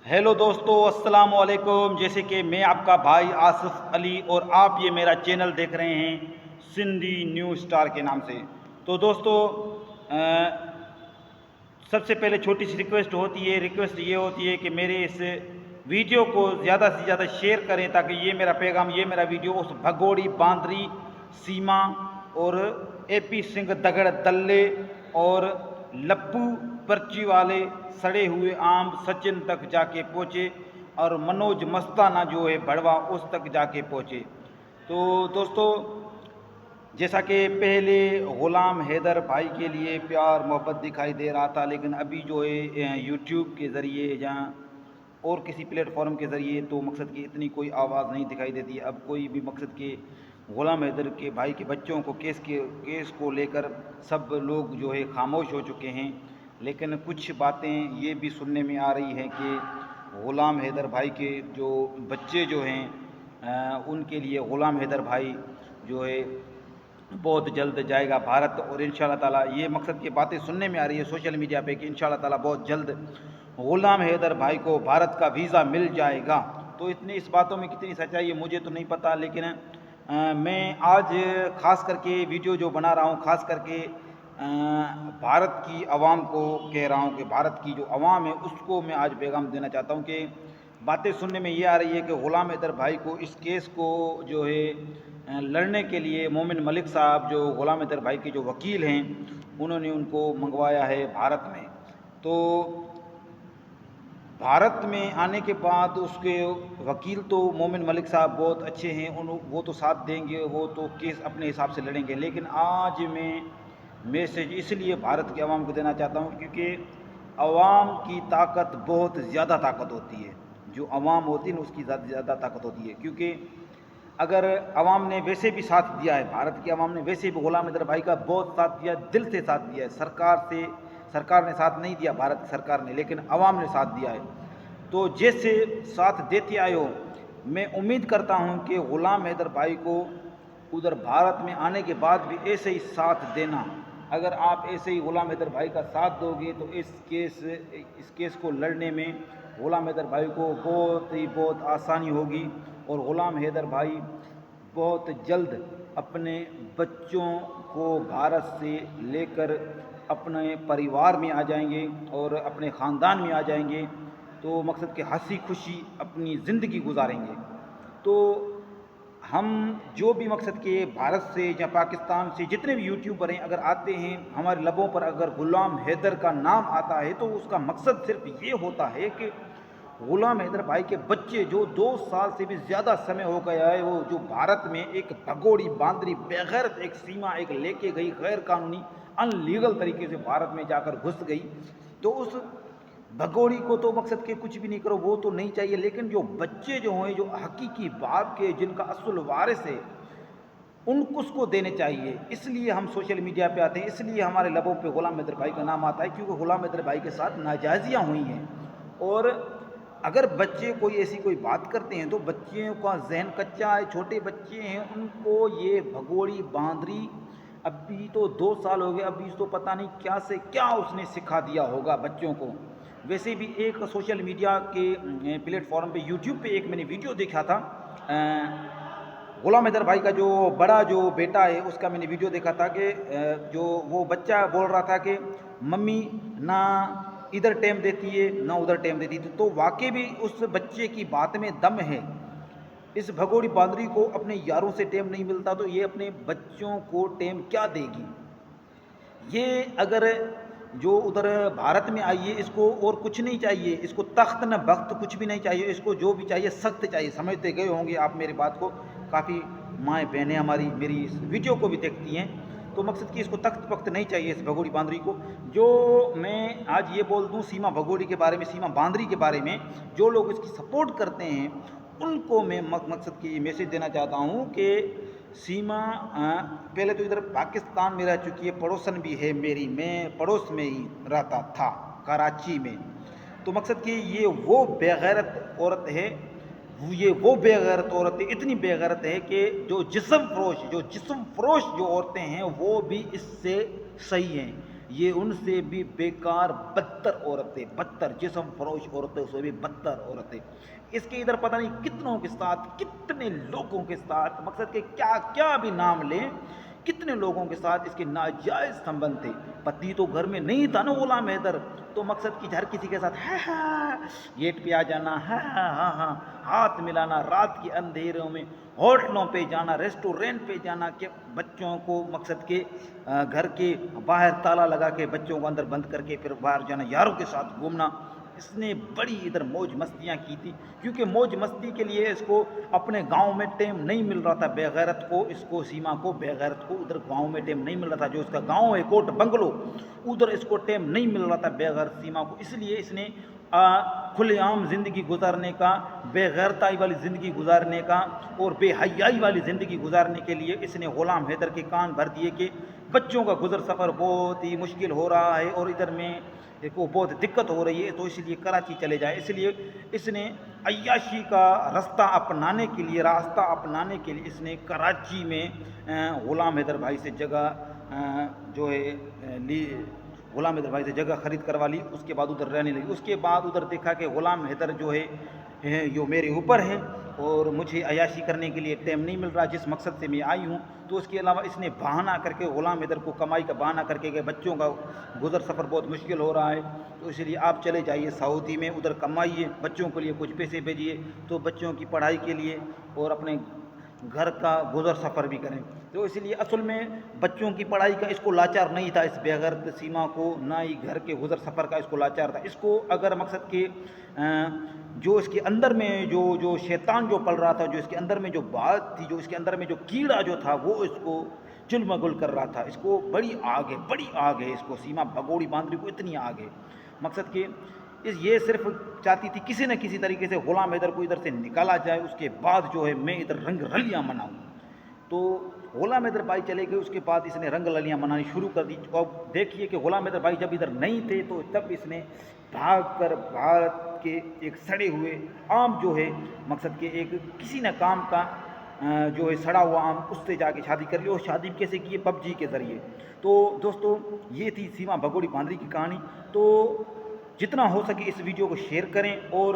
Hello दोस्तों, अस्सलाम वालेकुम। जैसे कि मैं आपका भाई आसिफ अली और आप ये मेरा चैनल देख रहे हैं सिंधी न्यू स्टार के नाम से। तो दोस्तों, सबसे पहले छोटी सी रिक्वेस्ट ये होती है कि मेरे इस वीडियो को ज़्यादा से ज़्यादा शेयर करें ताकि ये मेरा पैगाम, ये मेरा वीडियो उस भगोड़ी, बांदरी, सीमा और एपी सिंह दगड़ दल्ले और लप्पू पर्ची वाले सड़े हुए आम सचिन तक जाके पहुँचे और मनोज मस्ताना जो है भड़वा उस तक जाके पहुँचे। तो दोस्तों, जैसा कि पहले ग़ुलाम हैदर भाई के लिए प्यार मोहब्बत दिखाई दे रहा था, लेकिन अभी जो है यूट्यूब के ज़रिए या और किसी प्लेटफॉर्म के ज़रिए तो मकसद की इतनी कोई आवाज़ नहीं दिखाई देती। अब कोई भी मकसद के ग़ुलाम हैदर के भाई के बच्चों को केस को लेकर सब लोग जो है खामोश हो चुके हैं। लेकिन कुछ बातें ये भी सुनने में आ रही हैं कि ग़ुलाम हैदर भाई के जो बच्चे जो हैं उनके लिए ग़ुलाम हैदर भाई जो है बहुत जल्द जाएगा भारत, और इंशाअल्लाह ताला ये मकसद की बातें सुनने में आ रही है सोशल मीडिया पे कि इंशाअल्लाह ताला बहुत जल्द ग़ुलाम हैदर भाई को भारत का वीज़ा मिल जाएगा। तो इतनी इस बातों में कितनी सच्चाई है मुझे तो नहीं पता, लेकिन मैं आज ख़ास करके वीडियो जो बना रहा हूँ, ख़ास करके भारत की आवाम को कह रहा हूँ कि भारत की जो आवाम है उसको मैं आज पैगाम देना चाहता हूँ कि बातें सुनने में ये आ रही है कि ग़ुलाम हैदर भाई को इस केस को जो है लड़ने के लिए मोमिन मलिक साहब जो ग़ुलाम हैदर भाई के जो वकील हैं उन्होंने उनको मंगवाया है भारत में। तो भारत में आने के बाद उसके वकील तो मोमिन मलिक साहब बहुत अच्छे हैं, वो तो साथ देंगे, वो तो केस अपने हिसाब से लड़ेंगे। लेकिन आज मैं मैसेज इसलिए भारत की आवाम को देना चाहता हूँ क्योंकि आवाम की ताकत बहुत ज़्यादा ताकत होती है, जो आवाम होती है ना उसकी ज़्यादा ताकत होती है। क्योंकि अगर आवाम ने वैसे भी साथ दिया है, भारत की आवाम ने वैसे भी ग़ुलाम हैदर भाई का बहुत साथ दिया, दिल से साथ दिया है। सरकार ने साथ नहीं दिया, भारत सरकार ने, लेकिन आवाम ने साथ दिया है। तो जैसे साथ देते आए हो, मैं उम्मीद करता हूं कि ग़ुलाम हैदर भाई को उधर भारत में आने के बाद भी ऐसे ही साथ देना। अगर आप ऐसे ही ग़ुलाम हैदर भाई का साथ दोगे तो इस केस को लड़ने में ग़ुलाम हैदर भाई को बहुत आसानी होगी, और ग़ुलाम हैदर भाई बहुत जल्द अपने बच्चों को भारत से लेकर अपने परिवार में आ जाएंगे और अपने ख़ानदान में आ जाएंगे। तो मकसद के हंसी खुशी अपनी ज़िंदगी गुजारेंगे। तो हम जो भी मकसद के भारत से या पाकिस्तान से जितने भी यूट्यूबर हैं अगर आते हैं, हमारे लबों पर अगर ग़ुलाम हैदर का नाम आता है तो उसका मकसद सिर्फ ये होता है कि ग़ुलाम हैदर भाई के बच्चे जो 2 साल से भी ज़्यादा समय हो गया है, वो जो भारत में एक भगोड़ी, बांदरी, बेगैरत एक सीमा एक लेके गई, गैर कानूनी अनलीगल तरीके से भारत में जाकर घुस गई, तो उस भगोड़ी को तो मकसद के कुछ भी नहीं करो, वो तो नहीं चाहिए। लेकिन जो बच्चे जो हैं, जो हकीकी बाप के, जिनका असल वारिस है, उनको उसको देने चाहिए। इसलिए हम सोशल मीडिया पे आते हैं, इसलिए हमारे लबों पे ग़ुलाम हैदर भाई का नाम आता है, क्योंकि ग़ुलाम हैदर भाई के साथ नाजायज़ियाँ हुई हैं। और अगर बच्चे कोई बात करते हैं तो बच्चों का जहन कच्चा है, छोटे बच्चे हैं, उनको ये भगोड़ी, बांदरी, अभी तो 2 साल हो गए, अभी तो पता नहीं क्या से क्या उसने सिखा दिया होगा बच्चों को। वैसे भी एक सोशल मीडिया के प्लेटफॉर्म पे, यूट्यूब पे एक मैंने वीडियो देखा था, ग़ुलाम हैदर भाई का जो बड़ा जो बेटा है उसका मैंने वीडियो देखा था कि जो वो बच्चा बोल रहा था कि मम्मी ना इधर टाइम देती है ना उधर टाइम देती है। तो वाकई भी उस बच्चे की बात में दम है। इस भगोड़ी बांदरी को अपने यारों से टाइम नहीं मिलता तो ये अपने बच्चों को टाइम क्या देगी। ये अगर जो उधर भारत में आई है, इसको और कुछ नहीं चाहिए, इसको तख्त न बख्त कुछ भी नहीं चाहिए, इसको जो भी चाहिए सख्त चाहिए। समझते गए होंगे आप मेरी बात को, काफ़ी माएँ बहनें हमारी मेरी इस वीडियो को भी देखती हैं। तो मकसद कि इसको तख्त पख्त नहीं चाहिए इस भगोड़ी बांदरी को। जो मैं आज ये बोल दूँ सीमा भगोड़ी के बारे में, सीमा बांदरी के बारे में, जो लोग इसकी सपोर्ट करते हैं उनको मैं मकसद की मैसेज देना चाहता हूँ कि सीमा पहले तो इधर पाकिस्तान में रह चुकी है, पड़ोसन भी है मेरी, मैं पड़ोस में ही रहता था कराची में। तो मकसद कि ये वो बेगैरत औरत है, इतनी बेगैरत है कि जो जिस्म फरोश जो औरतें हैं वो भी इससे सही हैं। یہ ان سے بھی بیکار بدتر عورتیں، بدتر جسم فروش عورتیں، اس سے بھی بدتر عورتیں. اس کے ادھر پتہ نہیں کتنوں کے ساتھ، کتنے لوگوں کے ساتھ، مقصد کہ کیا کیا بھی نام لیں، کتنے لوگوں کے ساتھ اس کے ناجائز سنبندھ تھے. پتی تو گھر میں نہیں تھا نا غلام حیدر، تو مقصد کہ ہر کسی کے ساتھ گیٹ پہ آ جانا، ہاں ہاتھ ملانا، رات کے اندھیروں میں ہوٹلوں پہ جانا، ریسٹورینٹ پہ جانا، کہ بچوں کو مقصد کہ گھر کے باہر تالا لگا کے بچوں کو اندر بند کر کے پھر باہر جانا، یاروں کے ساتھ گھومنا. اس نے بڑی ادھر موج مستیاں کی تھی، کیونکہ موج مستی کے لیے اس کو اپنے گاؤں میں ٹائم نہیں مل رہا تھا. بے غیرت کو، اس کو سیما کو، بے غیرت کو ادھر گاؤں میں ٹائم نہیں مل رہا تھا. جو اس کا گاؤں ہے کوٹ بنگلو، ادھر اس کو ٹائم نہیں مل رہا تھا بے غیرت سیما کو. اس لیے اس نے کھلے عام زندگی گزارنے کا، بے غیرتائی والی زندگی گزارنے کا اور بے حیائی والی زندگی گزارنے کے لیے اس نے غلام حیدر کے کان بھر دیے کہ بچوں کا گزر سفر بہت ہی مشکل ہو رہا ہے اور ادھر میں کو بہت دقت ہو رہی ہے، تو اس لیے کراچی چلے جائے. اس لیے اس نے عیاشی کا راستہ اپنانے کے لیے اس نے کراچی میں غلام حیدر بھائی سے جگہ جو ہے غلام حیدر بھائی سے جگہ خرید کروا لی. اس کے بعد ادھر رہنے لگی. اس کے بعد ادھر دیکھا کہ غلام حیدر جو ہے جو میرے اوپر ہے اور مجھے عیاشی کرنے کے لیے ٹائم نہیں مل رہا جس مقصد سے میں آئی ہوں. تو اس کے علاوہ اس نے بہانہ کر کے غلام حیدر کو کمائی کا بہانہ کر کے کہ بچوں کا گزر سفر بہت مشکل ہو رہا ہے، تو اس لیے آپ چلے جائیے سعودی میں، ادھر کمائیے، بچوں کے لیے کچھ پیسے بھیجیے تو بچوں کی پڑھائی کے لیے اور اپنے گھر کا گزر سفر بھی کریں. تو اس لیے اصل میں بچوں کی پڑھائی کا اس کو لاچار نہیں تھا، اس بے غیرت سیما کو، نہ ہی گھر کے گزر سفر کا اس کو لاچار تھا. اس کو اگر مقصد کہ جو اس کے اندر میں جو شیطان جو پل رہا تھا، جو اس کے اندر میں جو بات تھی، جو اس کے اندر میں جو کیڑا جو تھا، وہ اس کو چلمگل کر رہا تھا. اس کو بڑی آگ ہے اس کو، سیما بھگوڑی باندری کو اتنی آگ ہے. مقصد کہ یہ صرف چاہتی تھی کسی نہ کسی طریقے سے غلام حیدر کو ادھر سے نکالا جائے، اس کے بعد جو ہے میں ادھر رنگ رلیاں مناؤں. تو غلام حیدر بھائی چلے گئے، اس کے بعد اس نے رنگ رلیاں منانی شروع کر دی. اب دیکھیے کہ غلام حیدر بھائی جب ادھر نہیں تھے تو تب اس نے بھاگ کر بھارت کے ایک سڑے ہوئے آم جو ہے، مقصد کہ ایک کسی نہ کام کا جو ہے سڑا ہوا آم، اس سے جا کے شادی کر لی. اور شادی کیسے کی؟ پب جی کے ذریعے. تو دوستو یہ تھی سیما بھگوڑی باندری کی کہانی. تو جتنا ہو سکے اس ویڈیو کو شیئر کریں اور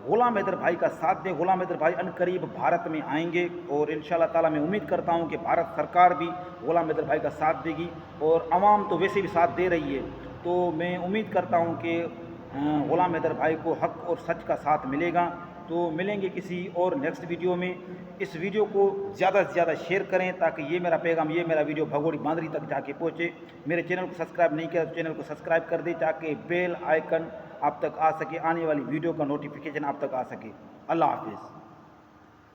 غلام حیدر بھائی کا ساتھ دیں. غلام حیدر بھائی عنقریب بھارت میں آئیں گے اور انشاءاللہ تعالیٰ میں امید کرتا ہوں کہ بھارت سرکار بھی غلام حیدر بھائی کا ساتھ دے گی اور عوام تو ویسے بھی ساتھ دے رہی ہے. تو میں امید کرتا ہوں کہ غلام حیدر بھائی کو حق اور سچ کا ساتھ ملے گا. تو ملیں گے کسی اور نیکسٹ ویڈیو میں. اس ویڈیو کو زیادہ سے زیادہ شیئر کریں تاکہ یہ میرا پیغام، یہ میرا ویڈیو بھگوڑی باندری تک جا کے پہنچے. میرے چینل کو سبسکرائب نہیں کیا تو چینل کو سبسکرائب کر دیں تاکہ بیل آئیکن آپ تک آ سکے، آنے والی ویڈیو کا نوٹیفیکیشن آپ تک آ سکے. اللہ حافظ.